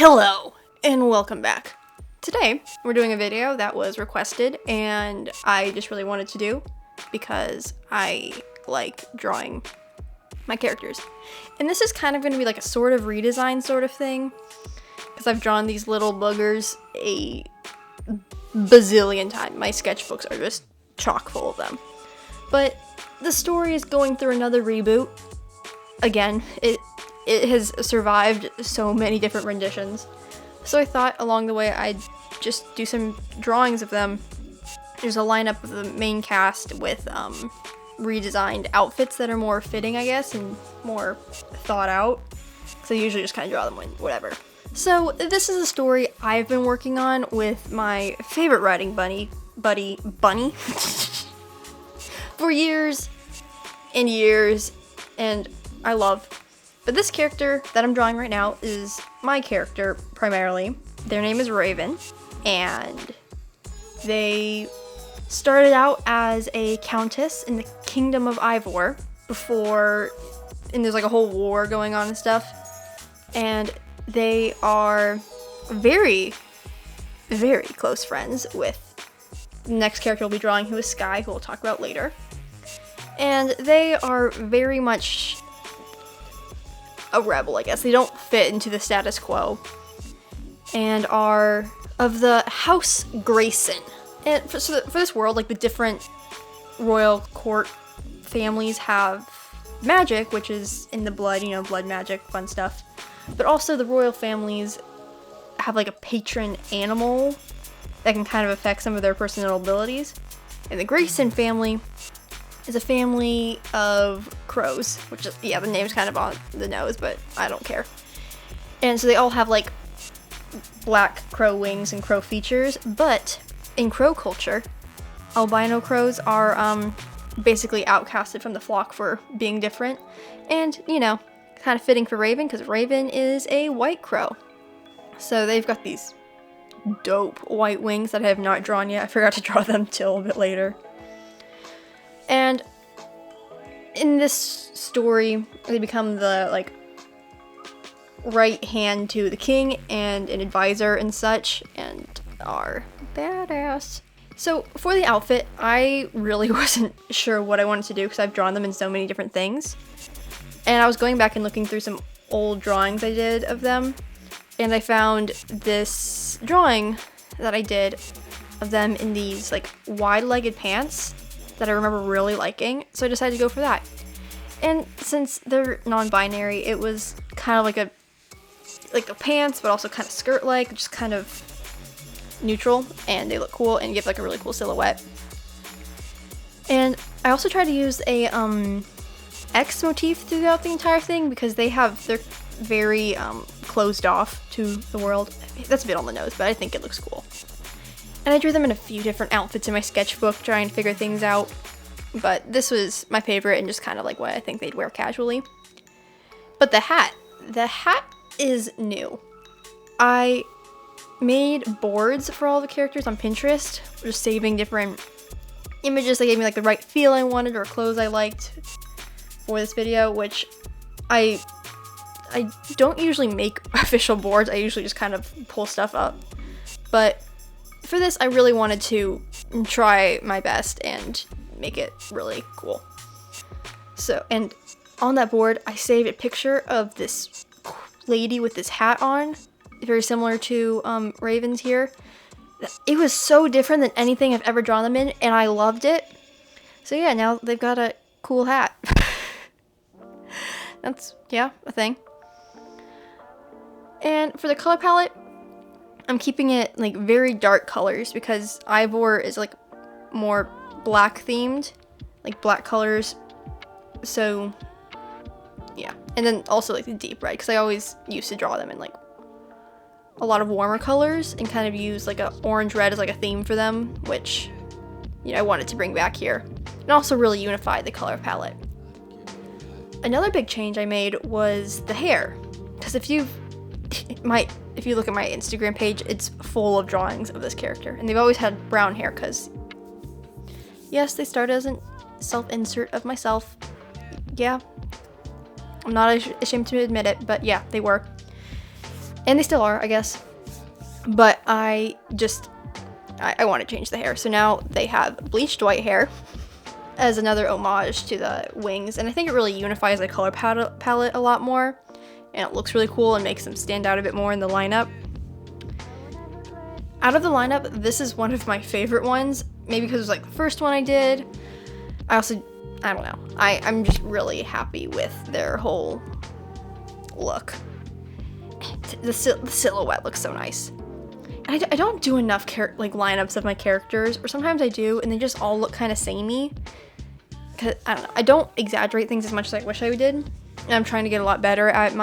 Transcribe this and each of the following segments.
Hello, and welcome back. Today, we're doing a video that was requested, and I just really wanted to do because I like drawing my characters. And this is kind of going to be like a sort of redesign sort of thing, because I've drawn these little boogers a bazillion times. My sketchbooks are just chock full of them. But the story is going through another reboot. Again, it has survived so many different renditions. So I thought along the way I'd just do some drawings of them. There's a lineup of the main cast with redesigned outfits that are more fitting, I guess, and more thought out. So I usually just kind of draw them when whatever. So this is a story I've been working on with my favorite writing buddy, Bunny, for years and years, and I love. But this character that I'm drawing right now is my character, primarily. Their name is Raven, and they started out as a countess in the Kingdom of Ivor and there's like a whole war going on and stuff. And they are very, very close friends with the next character we'll be drawing, who is Sky, who we'll talk about later. And they are very much a rebel, I guess. They don't fit into the status quo and are of the House Grayson. And for this world, like, the different royal court families have magic, which is in the blood, blood magic, fun stuff. But also the royal families have like a patron animal that can kind of affect some of their personal abilities. And the Grayson family is a family of crows, which is, the name's kind of on the nose, but I don't care. And so they all have like black crow wings and crow features, but in crow culture, albino crows are basically outcasted from the flock for being different. And, kind of fitting for Raven, because Raven is a white crow. So they've got these dope white wings that I have not drawn yet. I forgot to draw them till a bit later. And in this story, they become the, right hand to the king and an advisor and such, and are badass. So for the outfit, I really wasn't sure what I wanted to do because I've drawn them in so many different things. And I was going back and looking through some old drawings I did of them, and I found this drawing that I did of them in these, wide-legged pants that I remember really liking, so I decided to go for that. And since they're non-binary, it was kind of like a pants, but also kind of skirt-like, just kind of neutral, and they look cool and give a really cool silhouette. And I also tried to use a X motif throughout the entire thing, because they're very closed off to the world. That's a bit on the nose, but I think it looks cool. And I drew them in a few different outfits in my sketchbook, trying to figure things out. But this was my favorite and just kind of what I think they'd wear casually. But the hat is new. I made boards for all the characters on Pinterest, just saving different images that gave me the right feel I wanted or clothes I liked for this video, which I don't usually make official boards. I usually just kind of pull stuff up. But for this, I really wanted to try my best and make it really cool. So, and on that board, I saved a picture of this lady with this hat on, very similar to Raven's here. It was so different than anything I've ever drawn them in, and I loved it. So yeah, now they've got a cool hat. That's, a thing. And for the color palette, I'm keeping it very dark colors, because Ivor is more black themed, black colors. So yeah, and then also the deep red, because I always used to draw them in a lot of warmer colors and kind of use a orange red as a theme for them, which I wanted to bring back here, and also really unify the color palette. Another big change I made was the hair, because if you look at my Instagram page, it's full of drawings of this character, and they've always had brown hair, because yes, they started as a self-insert of myself. Yeah, I'm not ashamed to admit it, but yeah, they were. And they still are, I guess. But I want to change the hair. So now they have bleached white hair as another homage to the wings. And I think it really unifies the color palette a lot more. And it looks really cool and makes them stand out a bit more in the lineup. Out of the lineup, this is one of my favorite ones. Maybe because it was like the first one I did. I don't know. I'm just really happy with their whole look. The silhouette looks so nice. And I don't do enough lineups of my characters, or sometimes I do, and they just all look kind of samey. Cause I don't know. I don't exaggerate things as much as I wish I did. And I'm trying to get a lot better at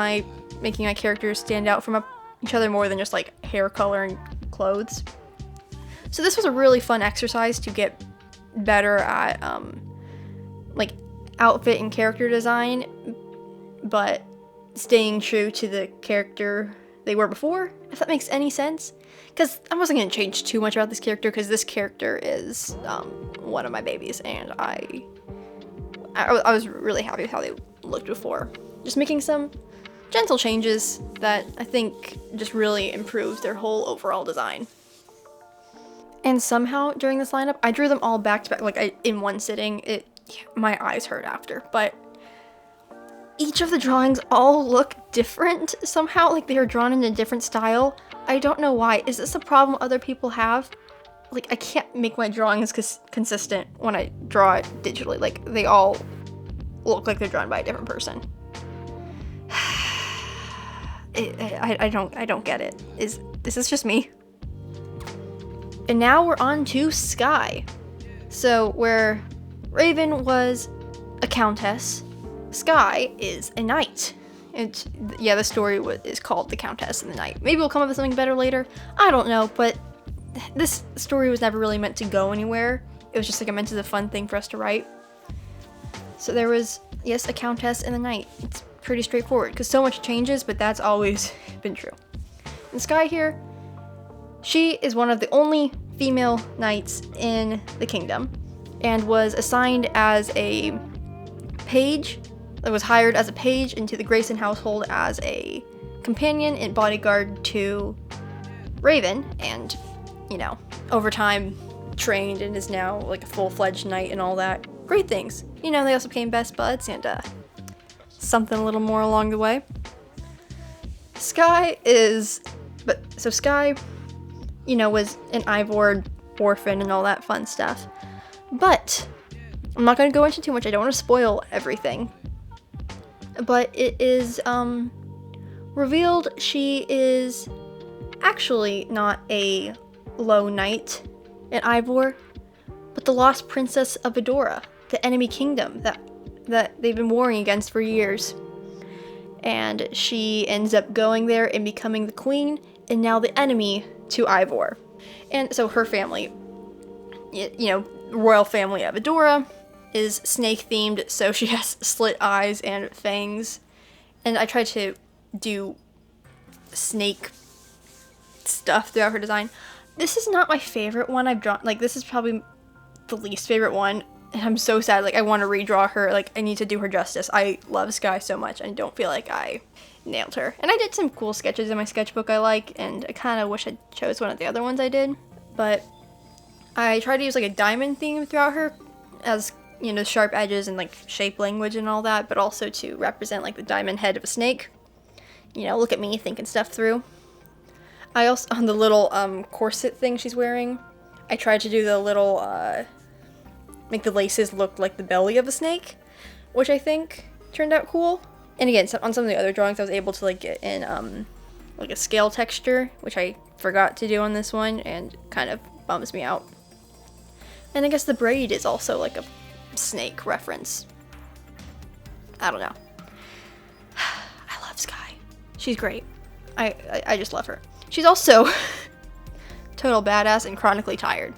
making my characters stand out from each other more than just like hair color and clothes. So this was a really fun exercise to get better at like outfit and character design, but staying true to the character they were before, if that makes any sense. Because I wasn't going to change too much about this character, because this character is one of my babies, and I was really happy with how they looked before. Just making some gentle changes that I think just really improved their whole overall design. And somehow during this lineup, I drew them all back to back, like in one sitting. My eyes hurt after, but each of the drawings all look different somehow, like they are drawn in a different style. I don't know why. Is this a problem other people have? Like, I can't make my drawings consistent when I draw it digitally. Like, they all look like they're drawn by a different person. I don't get it. Is this just me? And now we're on to Sky. So where Raven was a countess, Sky is a knight. And yeah, the story is called The Countess and the Knight. Maybe we'll come up with something better later. I don't know, but this story was never really meant to go anywhere. It was just like meant as a fun thing for us to write. So there was, yes, a countess and a knight. It's pretty straightforward because so much changes, but that's always been true. And Sky here, she is one of the only female knights in the kingdom and was assigned as a page. It was hired as a page into the Grayson household as a companion and bodyguard to Raven, and, you know, over time trained and is now like a full-fledged knight and all that. Great things. You know, they also became best buds and something a little more along the way. Sky, you know, was an Ivor orphan and all that fun stuff. But I'm not going to go into too much. I don't want to spoil everything. But it is revealed she is actually not a low knight in Ivor, but the lost princess of Adora, the enemy kingdom that they've been warring against for years. And she ends up going there and becoming the queen, and now the enemy to Ivor. And so her family, you know, royal family of Adora, is snake themed, so she has slit eyes and fangs. And I tried to do snake stuff throughout her design. This is not my favorite one I've drawn. Like, this is probably the least favorite one. And I'm so sad. Like, I want to redraw her. Like, I need to do her justice. I love Sky so much. I don't feel like I nailed her. And I did some cool sketches in my sketchbook I like, and I kind of wish I chose one of the other ones I did. But I tried to use like a diamond theme throughout her, as, you know, sharp edges and like shape language and all that, but also to represent like the diamond head of a snake. You know, look at me thinking stuff through. I also, on the little corset thing she's wearing, I tried to do the little, make the laces look like the belly of a snake, which I think turned out cool. And again, on some of the other drawings I was able to like get in like a scale texture, which I forgot to do on this one and kind of bums me out. And I guess the braid is also like a snake reference. I don't know. I love Sky. She's great. I just love her. She's also total badass and chronically tired,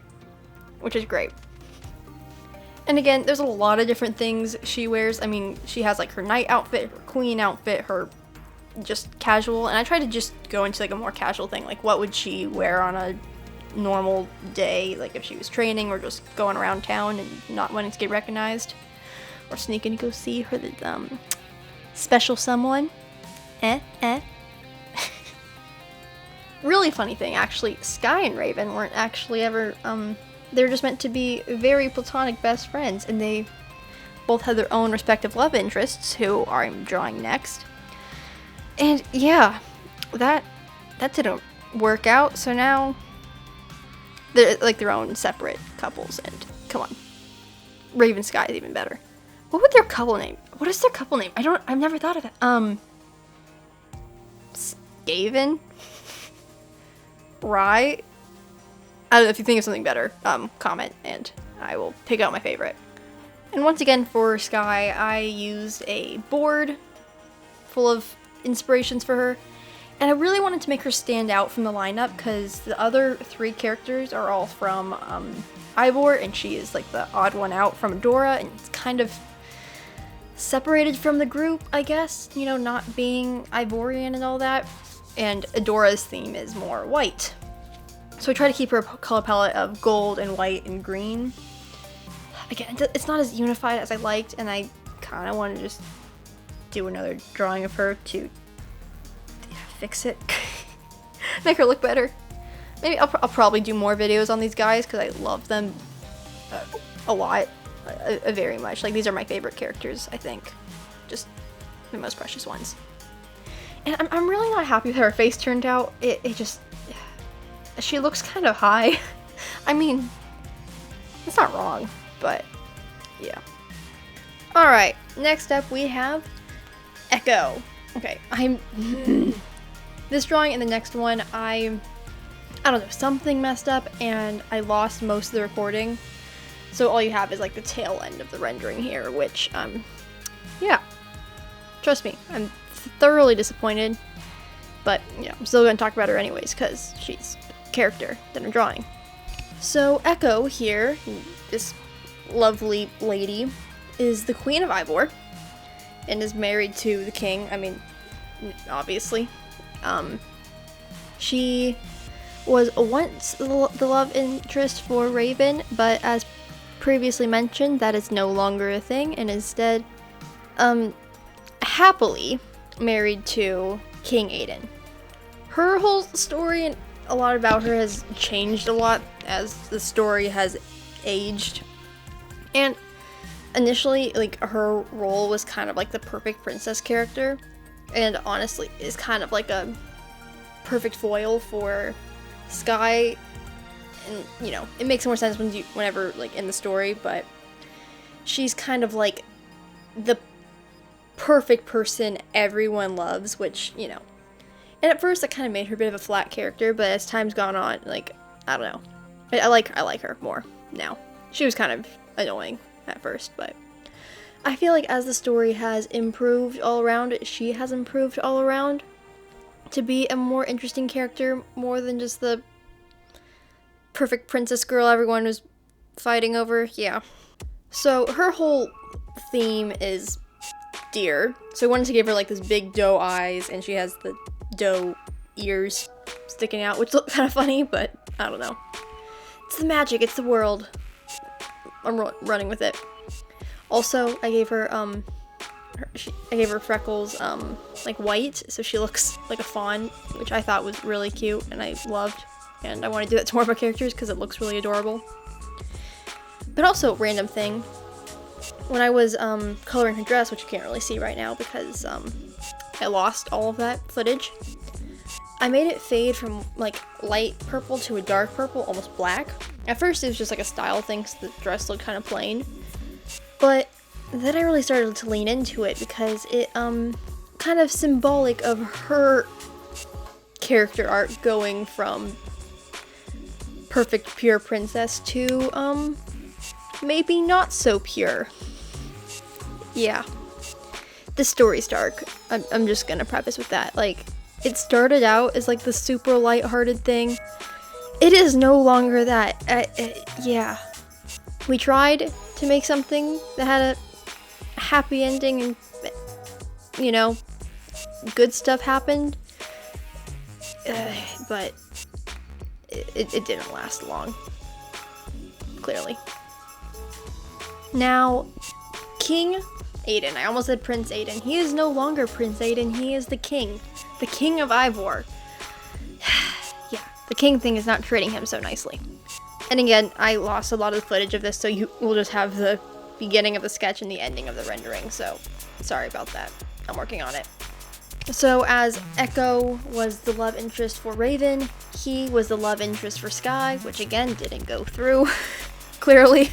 which is great. And again, there's a lot of different things she wears. I mean, she has like her knight outfit, her queen outfit, her just casual. And I try to just go into like a more casual thing. Like, what would she wear on a normal day? Like if she was training or just going around town and not wanting to get recognized. Or sneaking to go see her special someone. really funny thing, actually, Sky and Raven weren't actually ever, they were just meant to be very platonic best friends, and they both had their own respective love interests, who I'm drawing next. And yeah, that didn't work out, so now they're like their own separate couples, and come on. Raven Sky is even better. What would their couple name? What is their couple name? I've never thought of that. Skaven? Right? I don't know, if you think of something better, comment and I will pick out my favorite. And once again for Sky, I used a board full of inspirations for her. And I really wanted to make her stand out from the lineup because the other 3 characters are all from Ivor, and she is like the odd one out from Adora, and it's kind of separated from the group, I guess, you know, not being Ivorian and all that. And Adora's theme is more white. So I try to keep her color palette of gold and white and green. Again, it's not as unified as I liked, and I kind of want to just do another drawing of her to fix it. Make her look better. Maybe I'll probably do more videos on these guys because I love them a lot. Very much. Like, these are my favorite characters, I think. Just the most precious ones. And I'm really not happy with how her face turned out. It just... She looks kind of high. I mean, it's not wrong, but yeah. Alright, next up we have Ekko. Okay, this drawing and the next one, I don't know, something messed up and I lost most of the recording. So all you have is like the tail end of the rendering here, which, yeah. Trust me, I'm thoroughly disappointed. But, yeah, I'm still going to talk about her anyways, because she's a character that I'm drawing. So Ekko here, this lovely lady, is the Queen of Ivor, and is married to the king. I mean, obviously. She was once the love interest for Raven, but as previously mentioned, that is no longer a thing, and instead, happily married to King Aiden. Her whole story and a lot about her has changed a lot as the story has aged. And initially, like, her role was kind of like the perfect princess character, and honestly is kind of like a perfect foil for Sky. And, you know, it makes more sense whenever, like, in the story, but she's kind of like the perfect person everyone loves, which, you know. And at first, that kind of made her a bit of a flat character, but as time's gone on, like, I don't know. I like her more now. She was kind of annoying at first, but I feel like as the story has improved all around, she has improved all around to be a more interesting character, more than just the perfect princess girl everyone was fighting over. Yeah. So her whole theme is deer. So I wanted to give her like this big doe eyes, and she has the doe ears sticking out, which look kind of funny, but I don't know. It's the magic, it's the world. I'm running with it. Also, I gave her freckles like white, so she looks like a fawn, which I thought was really cute and I loved. And I want to do that to more of my characters because it looks really adorable. But also, random thing, when I was coloring her dress, which you can't really see right now because I lost all of that footage, I made it fade from like light purple to a dark purple, almost black. At first it was just like a style thing because the dress looked kind of plain, but then I really started to lean into it because it kind of symbolic of her character arc going from perfect pure princess to maybe not so pure. Yeah, the story's dark. I'm just gonna preface with that. Like, it started out as like the super lighthearted thing. It is no longer that. Yeah, we tried to make something that had a happy ending and, you know, good stuff happened, but it didn't last long, clearly. Now, King Aiden. I almost said Prince Aiden. He is no longer Prince Aiden. He is the king of Ivor. king thing is not treating him so nicely. And again, I lost a lot of the footage of this, so you will just have the beginning of the sketch and the ending of the rendering, so sorry about that. I'm working on it. So as Ekko was the love interest for Raven, he was the love interest for Sky, which again didn't go through, clearly.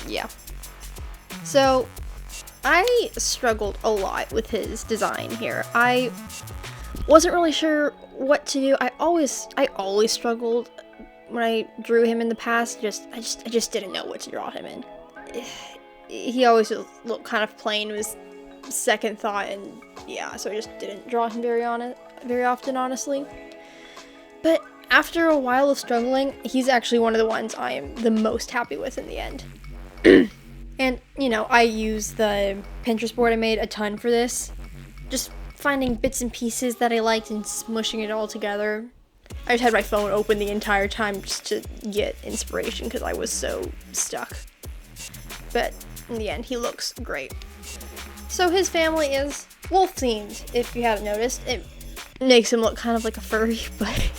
Yeah. So I struggled a lot with his design here. I wasn't really sure what to do. I always struggled when I drew him in the past. I just didn't know what to draw him in. He always just looked kind of plain, was second thought, and yeah, so I just didn't draw him very often, honestly. But after a while of struggling, he's actually one of the ones I am the most happy with in the end. And, you know, I use the Pinterest board I made a ton for this. Just finding bits and pieces that I liked and smushing it all together. I just had my phone open the entire time just to get inspiration because I was so stuck. But in the end, he looks great. So his family is wolf themed, if you haven't noticed. It makes him look kind of like a furry, but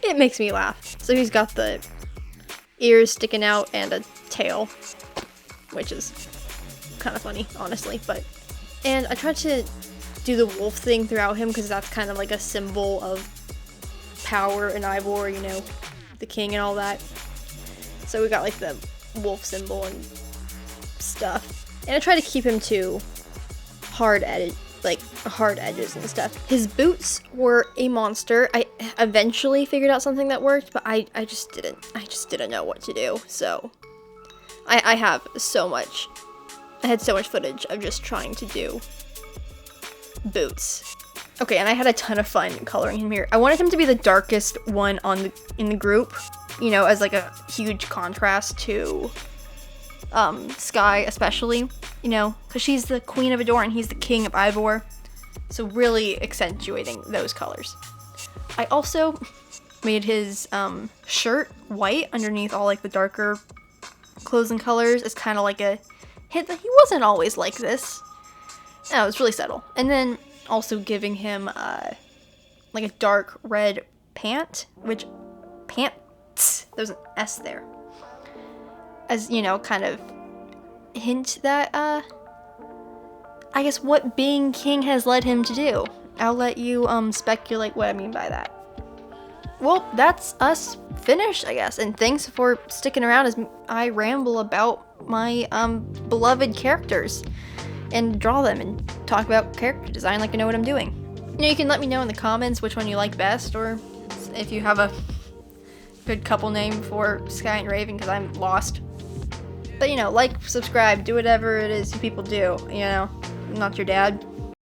it makes me laugh. So he's got the ears sticking out and a tail, which is kind of funny, honestly. And I tried to do the wolf thing throughout him because that's kind of like a symbol of power in Ivor, you know, the king and all that. So we got like the wolf symbol and stuff. And I try to keep him to hard edges and stuff. His boots were a monster. I eventually figured out something that worked, but I just didn't know what to do. So I had so much footage of just trying to do boots. Okay, and I had a ton of fun coloring him here. I wanted him to be the darkest one in the group, you know, as like a huge contrast to Sky, especially, you know, because she's the queen of Adore and he's the king of Ivor, so really accentuating those colors. I also made his shirt white underneath all like the darker clothes and colors as kind of like a hint that he wasn't always like this. No, it's really subtle. And then also giving him like a dark red pants, there's an S there, as, you know, kind of hint that I guess what being king has led him to do. I'll let you speculate what I mean by that. Well, that's us finished, I guess, and thanks for sticking around as I ramble about my beloved characters and draw them and talk about character design like I know what I'm doing. You know, you can let me know in the comments which one you like best, or if you have a good couple name for Sky and Raven, because I'm lost. But, you know, like, subscribe, do whatever it is you people do, you know. I'm not your dad.